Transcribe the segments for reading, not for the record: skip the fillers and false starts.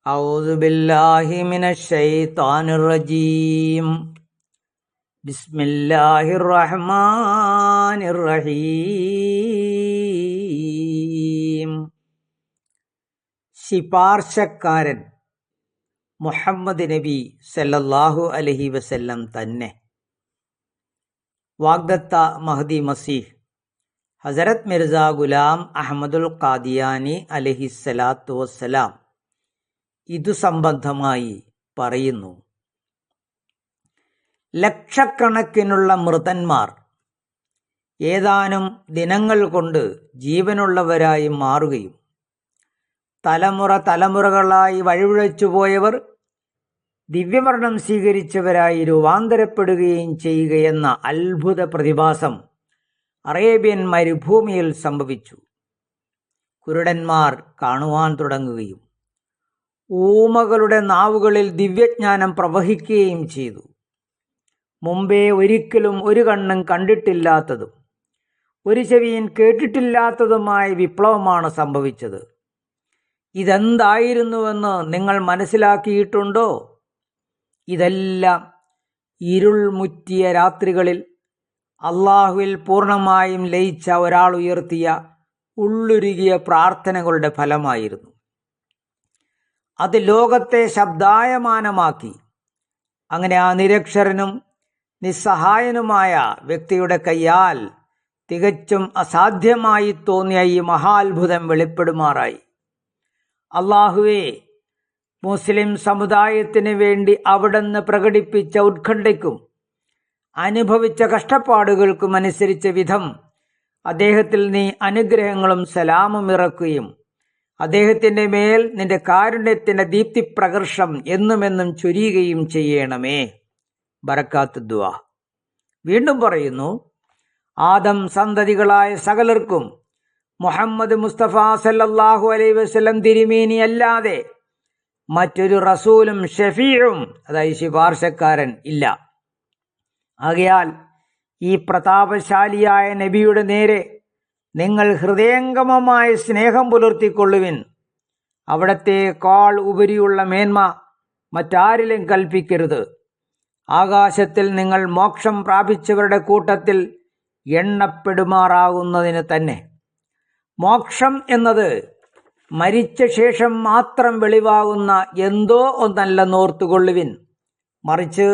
أعوذ بالله من الشيطان الرجيم بسم الله الرحمن الرحيم. ശിപാർശക്കാരൻ മുഹമ്മദ് നബി സല്ലല്ലാഹു അലൈഹി വസല്ലം തന്നെ. വാഗ്ദത്ത മഹ്ദി മസീഹ് ഹസരത്ത് മിർസ ഗുലാം അഹമ്മദുൽ ഖാദിയാനി അലൈഹിസ്സലാത്തു വസ്സലാം ഇതു സംബന്ധമായി പറയുന്നു. ലക്ഷക്കണക്കിനുള്ള മൃതന്മാർ ഏതാനും ദിനങ്ങൾ കൊണ്ട് ജീവനുള്ളവരായി മാറുകയും തലമുറകളായി വഴിപിഴച്ചു പോയവർ ദിവ്യവർണം സ്വീകരിച്ചവരായി രൂപാന്തരപ്പെടുകയും ചെയ്യുകയെന്ന അത്ഭുത പ്രതിഭാസം അറേബ്യൻ മരുഭൂമിയിൽ സംഭവിച്ചു. കുരുടന്മാർ കാണുവാൻ തുടങ്ങുകയും ഊമകളുടെ നാവുകളിൽ ദിവ്യജ്ഞാനം പ്രവഹിക്കുകയും ചെയ്തു. മുമ്പേ ഒരിക്കലും ഒരു കണ്ണും കണ്ടിട്ടില്ലാത്തതും ഒരു ചെവിയും കേട്ടിട്ടില്ലാത്തതുമായ വിപ്ലവമാണ് സംഭവിച്ചത്. ഇതെന്തായിരുന്നുവെന്ന് നിങ്ങൾ മനസ്സിലാക്കിയിട്ടുണ്ടോ? ഇതെല്ലാം ഇരുൾ മുറ്റിയ രാത്രികളിൽ അള്ളാഹുവിൽ പൂർണ്ണമായും ലയിച്ച ഒരാൾ ഉയർത്തിയ ഉള്ളുരുകിയ പ്രാർത്ഥനകളുടെ ഫലമായിരുന്നു. അത് ലോകത്തെ ശബ്ദായമാനമാക്കി. അങ്ങനെ ആ നിരക്ഷരനും നിസ്സഹായനുമായ വ്യക്തിയുടെ കയ്യാൽ തികച്ചും അസാധ്യമായി തോന്നിയ ഈ മഹാത്ഭുതം വെളിപ്പെടുമാറായി. അള്ളാഹുവേ, മുസ്ലിം സമുദായത്തിന് വേണ്ടി അവിടുന്ന് പ്രകടിപ്പിച്ച ഉത്കണ്ഠയ്ക്കും അനുഭവിച്ച കഷ്ടപ്പാടുകൾക്കും അനുസരിച്ച വിധം അദ്ദേഹത്തിൽ നീ അനുഗ്രഹങ്ങളും സലാമും ഇറക്കുകയും അദ്ദേഹത്തിൻ്റെ മേൽ നിന്റെ കാരുണ്യത്തിൻ്റെ ദീപ്തിപ്രകർഷം എന്നുമെന്നും ചൊരിയുകയും ചെയ്യണമേ. ബറക്കാത്ത് ദുആ. വീണ്ടും പറയുന്നു, ആദം സന്തതികളായ സകലർക്കും മുഹമ്മദ് മുസ്തഫ സല്ലല്ലാഹു അലൈഹി വസല്ലം തിരുമേനി അല്ലാതെ മറ്റൊരു റസൂലും ഷഫീഉം, അതായത് ശുപാർശക്കാരൻ ഇല്ല. ആകയാൽ ഈ പ്രതാപശാലിയായ നബിയുടെ നേരെ നിങ്ങൾ ഹൃദയംഗമമായ സ്നേഹം പുലർത്തിക്കൊള്ളുവിൻ. അവിടത്തേക്കാൾ ഉപരിയുള്ള മേന്മ മറ്റാരിലും കൽപ്പിക്കരുത്. ആകാശത്തിൽ നിങ്ങൾ മോക്ഷം പ്രാപിച്ചവരുടെ കൂട്ടത്തിൽ എണ്ണപ്പെടുമാറാകുന്നതിന് തന്നെ. മോക്ഷം എന്നത് മരിച്ച ശേഷം മാത്രം വെളിവാകുന്ന എന്തോ ഒന്നല്ലെന്നോർത്തുകൊള്ളുവിൻ. മറിച്ച്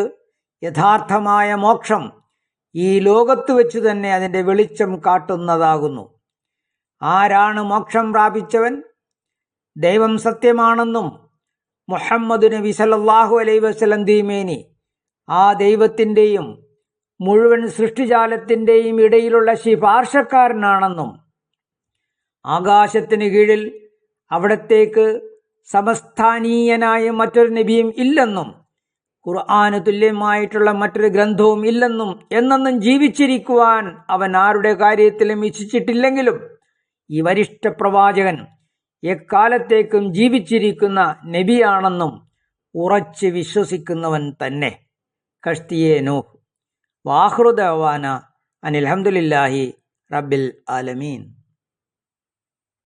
യഥാർത്ഥമായ മോക്ഷം ഈ ലോകത്ത് വെച്ച് തന്നെ അതിൻ്റെ വെളിച്ചം കാട്ടുന്നതാകുന്നു. ആരാണ് മോക്ഷം പ്രാപിച്ചവൻ? ദൈവം സത്യമാണെന്നും മുഹമ്മദ് നബി സല്ലല്ലാഹു അലൈഹി വസല്ലം തിരുമേനി ആ ദൈവത്തിൻ്റെയും മുഴുവൻ സൃഷ്ടിജാലത്തിൻ്റെയും ഇടയിലുള്ള ശുപാർശക്കാരനാണെന്നും ആകാശത്തിന് കീഴിൽ അവിടത്തേക്ക് സമസ്ഥാനീയനായ മറ്റൊരു നബിയും ഇല്ലെന്നും ഖുർആന് തുല്യമായിട്ടുള്ള മറ്റൊരു ഗ്രന്ഥവും ഇല്ലെന്നും എന്നെന്നും ജീവിച്ചിരിക്കുവാൻ അവൻ ആരുടെ കാര്യത്തിലും ഇച്ഛിച്ചിട്ടില്ലെങ്കിലും ഈ വരിഷ്ഠ പ്രവാചകൻ എക്കാലത്തേക്കും ജീവിച്ചിരിക്കുന്ന നബിയാണെന്നും ഉറച്ച് വിശ്വസിക്കുന്നവൻ തന്നെ. കഷ്തിയേ നൂഹ്. വാഖിറു ദഅവാന അനിൽ ഹംദുലില്ലാഹി റബ്ബിൽ ആലമീൻ.